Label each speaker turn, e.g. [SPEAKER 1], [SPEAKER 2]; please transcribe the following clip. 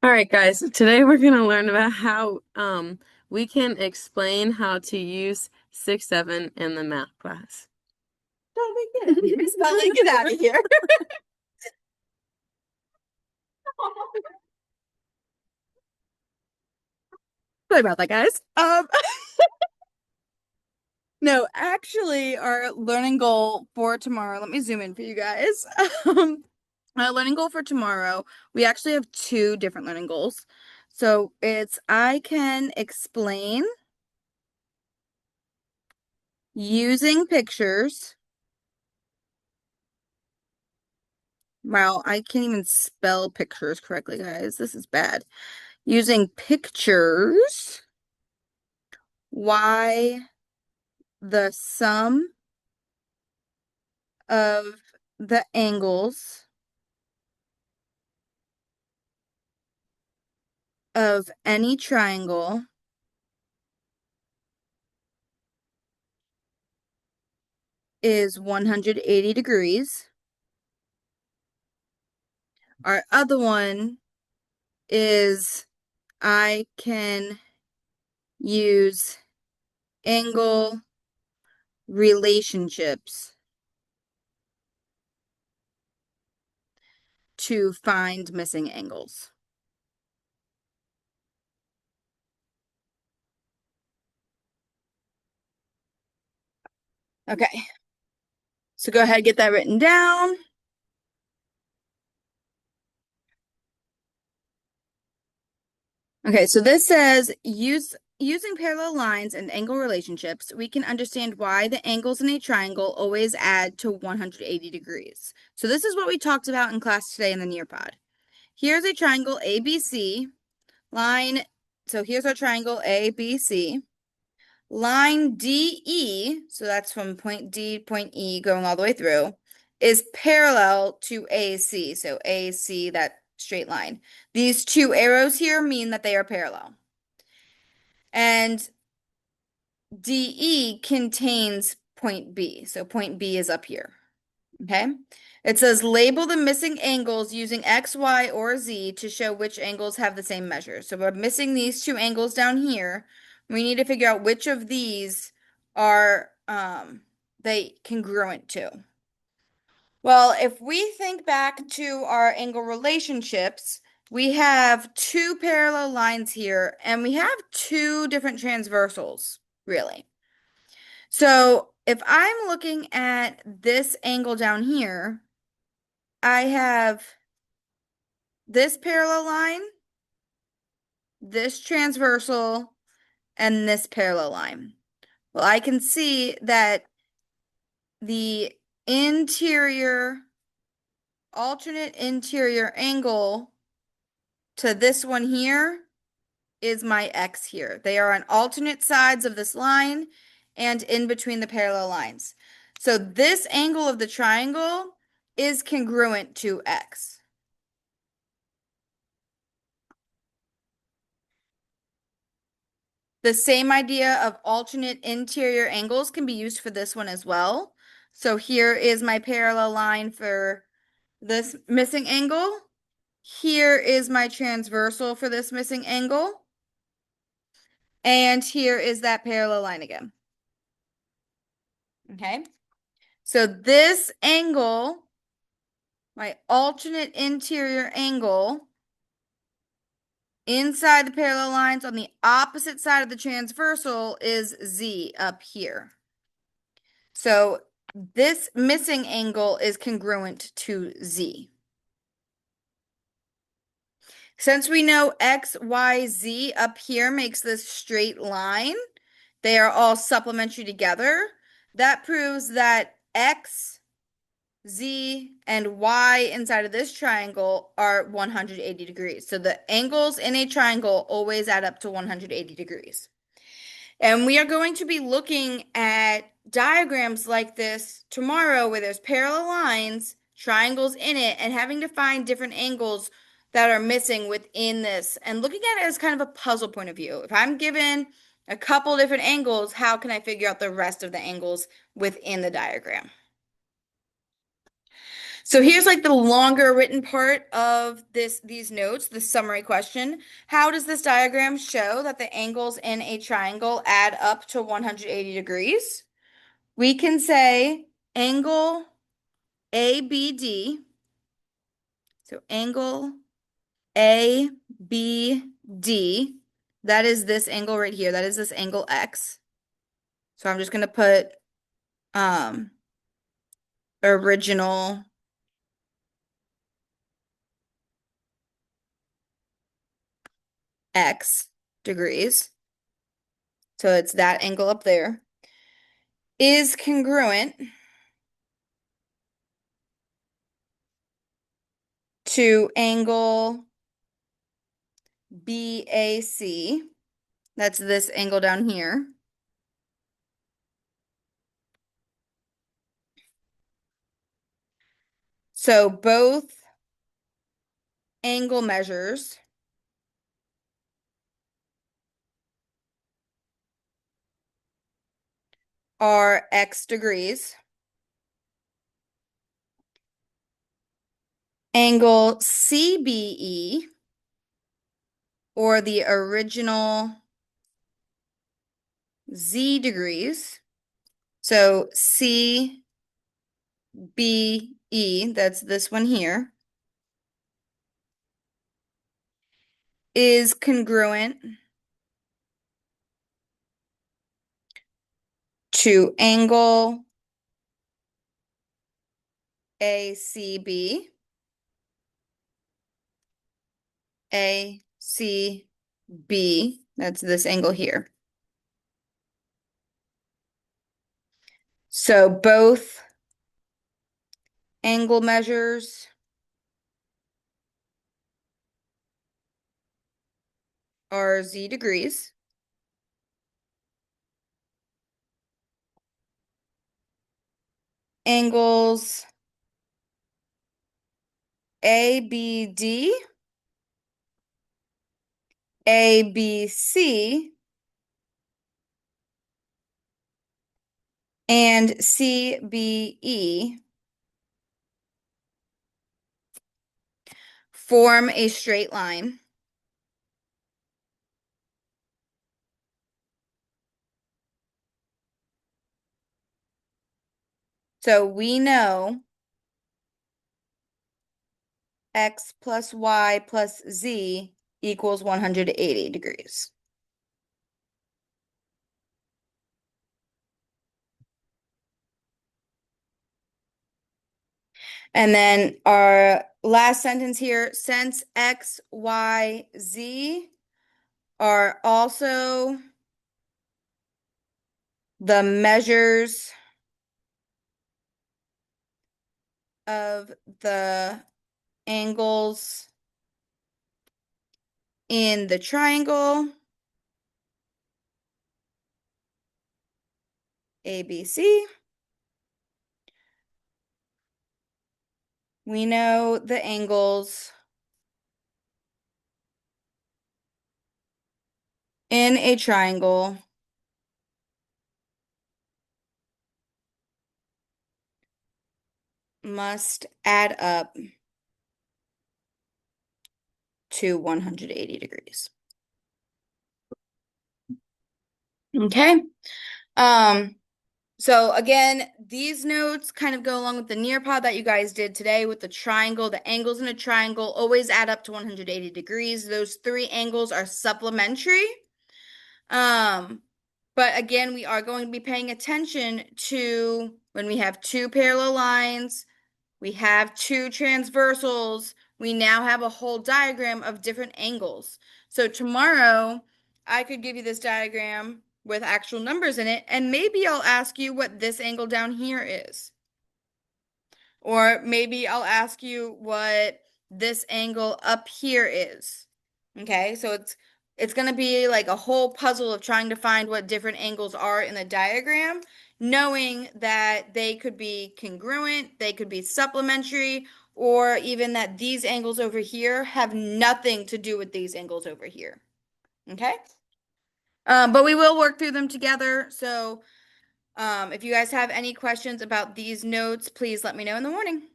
[SPEAKER 1] All right, guys. Today we're going to learn about how we can explain how to use 6-7 in the math class.
[SPEAKER 2] Spelling, get out of here. Spelling, get out of here.
[SPEAKER 1] Sorry about that, guys.
[SPEAKER 2] No, actually, our learning goal for tomorrow, let me zoom in for you guys. Um, our learning goal for tomorrow, we actually have two different learning goals. So it's I can explain using pictures. Wow, I can't even spell pictures correctly, guys. This is bad. Using pictures, why the sum of the angles of any triangle is 180 degrees. Our other one is I can use angle relationships to find missing angles. Okay, so go ahead and get that written down. Okay, so this says using parallel lines and angle relationships, we can understand why the angles in a triangle always add to 180 degrees. So this is what we talked about in class today in the Nearpod. Here's a triangle ABC, line, so here's our triangle ABC. Line DE, so that's from point D, point E going all the way through, is parallel to AC. So AC, that straight line. These two arrows here mean that they are parallel. And DE contains point B. So point B is up here. Okay. It says label the missing angles using X, Y, or Z to show which angles have the same measure. So we're missing these two angles down here. We need to figure out which of these are they congruent to. Well, if we think back to our angle relationships, we have two parallel lines here, and we have two different transversals, really. So if I'm looking at this angle down here, I have this parallel line, this transversal, and this parallel line. Well, I can see that the alternate interior angle to this one here is my X here. They are on alternate sides of this line and in between the parallel lines. So this angle of the triangle is congruent to X. The same idea of alternate interior angles can be used for this one as well. So here is my parallel line for this missing angle. Here is my transversal for this missing angle. And here is that parallel line again. Okay. So this angle, my alternate interior angle, inside the parallel lines on the opposite side of the transversal is Z up here. So this missing angle is congruent to Z. Since we know X, Y, Z up here makes this straight line, they are all supplementary together. That proves that X, Z, and Y inside of this triangle are 180 degrees. So the angles in a triangle always add up to 180 degrees. And we are going to be looking at diagrams like this tomorrow where there's parallel lines, triangles in it, and having to find different angles that are missing within this and looking at it as kind of a puzzle point of view. If I'm given a couple different angles, how can I figure out the rest of the angles within the diagram? So here's like the longer written part of these notes, the summary question. How does this diagram show that the angles in a triangle add up to 180 degrees? We can say angle ABD. So angle ABD, that is this angle right here. That is this angle X. So I'm just going to put um original X degrees. So it's that angle up there. Is congruent to angle BAC. That's this angle down here. So both angle measures are X degrees. Angle CBE, or the original Z degrees. So CBE, that's this one here, is congruent to angle ACB. ACB, that's this angle here. So both angle measures are Z degrees. Angles ABD, ABC, and CBE form a straight line. So we know X plus Y plus Z equals 180 degrees. And then our last sentence here, since X, Y, Z are also the measures of the angles in the triangle ABC, we know the angles in a triangle must add up to 180 degrees. Okay. So again, these notes kind of go along with the Nearpod that you guys did today with the triangle. The angles in a triangle always add up to 180 degrees. Those three angles are supplementary. But again, we are going to be paying attention to when we have two parallel lines, we have two transversals, we now have a whole diagram of different angles. So tomorrow, I could give you this diagram with actual numbers in it, and maybe I'll ask you what this angle down here is. Or maybe I'll ask you what this angle up here is. Okay, so it's going to be like a whole puzzle of trying to find what different angles are in the diagram, knowing that they could be congruent, they could be supplementary, or even that these angles over here have nothing to do with these angles over here. Okay? But we will work through them together. So if you guys have any questions about these notes, please let me know in the morning.